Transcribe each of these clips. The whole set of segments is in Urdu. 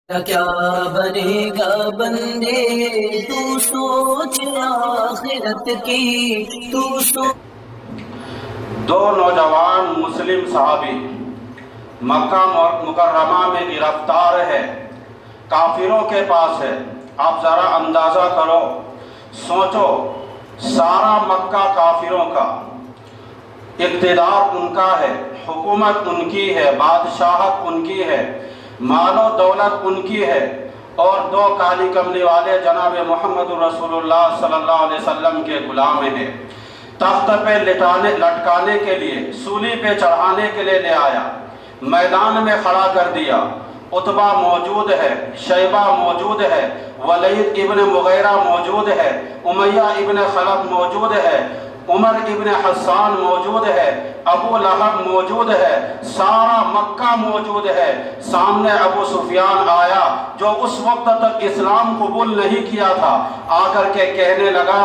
کیا بنے گا بندے تو سوچ آخرت کی تو سوچ۔ دو نوجوان مسلم صحابی مکہ مکرمہ میں گرفتار ہے، کافروں کے پاس ہے۔ آپ ذرا اندازہ کرو، سوچو، سارا مکہ کافروں کا، اقتدار ان کا ہے، حکومت ان کی ہے، بادشاہت ان کی ہے، مال و دولت ان کی ہے، اور دو کالی کملی والے جناب محمد رسول اللہ صلی اللہ علیہ وسلم کے غلام ہیں۔ تخت پہ لٹکانے کے لیے، سولی پہ چڑھانے کے لیے لے آیا، میدان میں کھڑا کر دیا۔ عتبہ موجود ہے، شیبہ موجود ہے، ولید ابن مغیرہ موجود ہے، امیہ ابن خلف موجود ہے، عمر ابن حسان موجود ہے، ابو لہب موجود ہے، سارا مکہ موجود ہے۔ سامنے ابو سفیان آیا جو اس وقت تک اسلام قبول نہیں کیا تھا، آ کر کے کہنے لگا،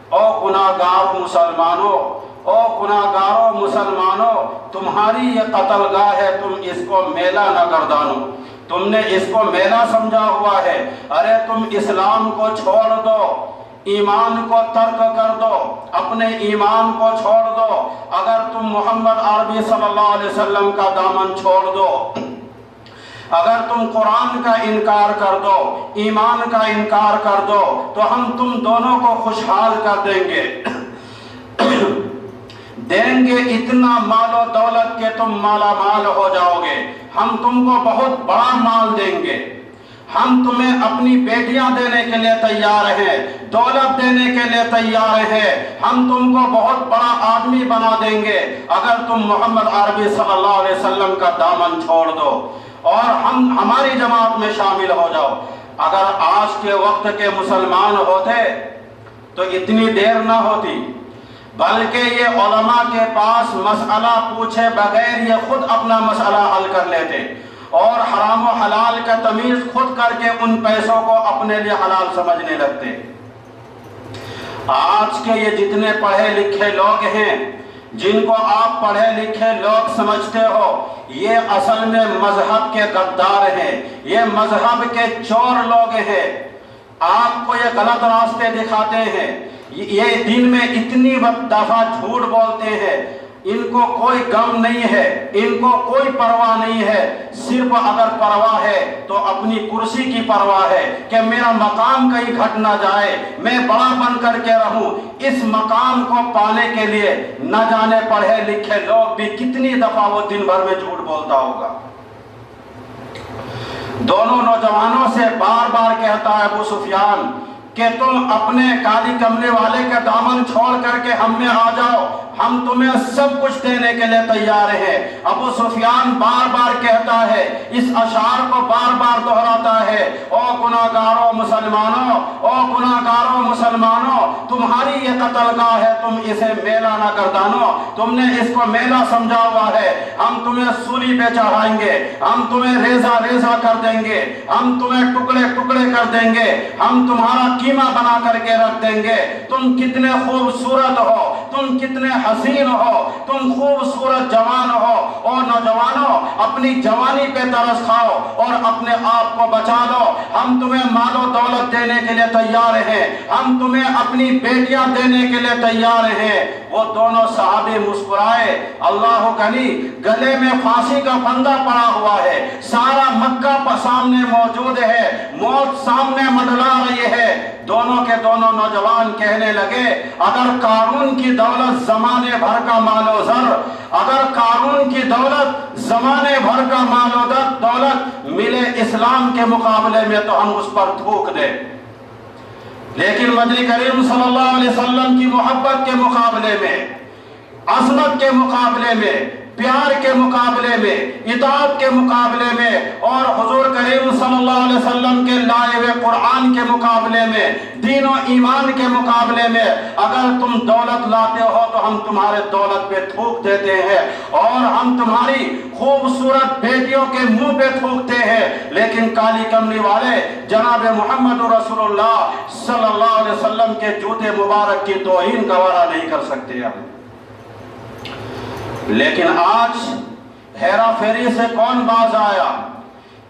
او گناہگار مسلمانوں، او گناہگاروں مسلمانوں، تمہاری یہ قتل گاہ ہے، تم اس کو میلہ نہ گردانو، تم نے اس کو میلہ سمجھا ہوا ہے۔ ارے تم اسلام کو چھوڑ دو، ایمان کو ترک کر دو، اپنے ایمان کو چھوڑ دو۔ اگر تم محمد عربی صلی اللہ علیہ وسلم کا دامن چھوڑ دو، اگر تم قرآن کا انکار کر دو، ایمان کا انکار کر دو، تو ہم تم دونوں کو خوشحال کر دیں گے، دیں گے اتنا مال و دولت کہ تم مالا مال ہو جاؤ گے۔ ہم تم کو بہت بڑا مال دیں گے، ہم تمہیں اپنی بیٹیاں دینے کے لیے تیار ہیں، دولت دینے کے لیے تیار ہیں، ہم تم کو بہت بڑا آدمی بنا دیں گے اگر تم محمد عربی صلی اللہ علیہ وسلم کا دامن چھوڑ دو اور ہماری جماعت میں شامل ہو جاؤ۔ اگر آج کے وقت کے مسلمان ہوتے تو اتنی دیر نہ ہوتی، بلکہ یہ علماء کے پاس مسئلہ پوچھے بغیر یہ خود اپنا مسئلہ حل کر لیتے اور حرام و حلال کا تمیز خود کر کے ان پیسوں کو اپنے لیے حلال سمجھنے لگتے۔ آج کے یہ جتنے پڑھے لکھے لوگ ہیں، جن کو آپ پڑھے لکھے لوگ سمجھتے ہو، یہ اصل میں مذہب کے غدار ہیں، یہ مذہب کے چور لوگ ہیں، آپ کو یہ غلط راستے دکھاتے ہیں، یہ دن میں اتنی دفعہ جھوٹ بولتے ہیں، ان کو کوئی غم نہیں ہے، ان کو کوئی پرواہ نہیں ہے، صرف اگر پرواہ ہے تو اپنی کرسی کی پرواہ ہے کہ میرا مقام کہیں گھٹ نہ جائے، میں بڑا بن کر کے رہوں۔ اس مقام کو پانے کے لیے نہ جانے پڑھے لکھے لوگ بھی کتنی دفعہ وہ دن بھر میں جھوٹ بولتا ہوگا۔ دونوں نوجوانوں سے بار بار کہتا ہے ابو سفیان کہ تم اپنے کالی کملے والے کا دامن چھوڑ کر کے ہم میں آ جاؤ، ہم تمہیں سب کچھ دینے کے لیے تیار ہیں۔ ابو سفیان بار بار کہتا ہے، اس اشعار کو بار بار دہراتا ہے، او گناہگاروں مسلمانوں، او گناہگاروں مسلمانوں، تمہاری یہ قتل گاہ ہے، تم اسے میلہ نہ گردانو، تم نے اس کو میلہ سمجھا ہوا ہے، ہم تمہیں سولی پہ چڑھائیں گے، ہم تمہیں ریزہ ریزہ کر دیں گے، ہم تمہیں ٹکڑے ٹکڑے کر دیں گے، ہم تمہارا قیمہ بنا کر کے رکھ دیں گے۔ تم کتنے خوبصورت ہو، تم کتنے حسین ہو، تم خوبصورت جوان ہو، اور نوجوانوں اپنی جوانی پہ ترس کھاؤ اور اپنے آپ کو بچا لو، ہم تمہیں مال و دولت دینے کے لیے تیار ہیں، ہم تمہیں اپنی بیٹیاں دینے کے لیے تیار ہیں۔ وہ دونوں صحابی مسکرائے، اللہ گنی، گلے میں پھانسی کا پھندا پڑا ہوا ہے، سارا مکہ سامنے موجود ہے، موت سامنے منڈلا رہی ہے۔ دونوں کے دونوں نوجوان کہنے لگے، اگر قارون کی دولت زمانے بھر کا مال و زر، اگر قارون کی دولت زمانے بھر کا مال و دولت ملے اسلام کے مقابلے میں تو ہم اس پر تھوک دیں، لیکن نبی کریم صلی اللہ علیہ وسلم کی محبت کے مقابلے میں، عظمت کے مقابلے میں، پیار کے مقابلے میں، اطاعت کے مقابلے میں، اور حضور کریم صلی اللہ علیہ وسلم کے لائے ہوئے قرآن کے مقابلے میں، دین و ایمان کے مقابلے میں اگر تم دولت لاتے ہو تو ہم تمہارے دولت پہ تھوک دیتے ہیں اور ہم تمہاری خوبصورت بیٹیوں کے منہ پہ تھوکتے ہیں، لیکن کالی کملی والے جناب محمد رسول اللہ صلی اللہ علیہ وسلم کے جوتے مبارک کی توہین گوارا نہیں کر سکتے ہم۔ لیکن آج ہیرا پھیری سے کون باز آیا؟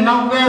90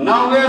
90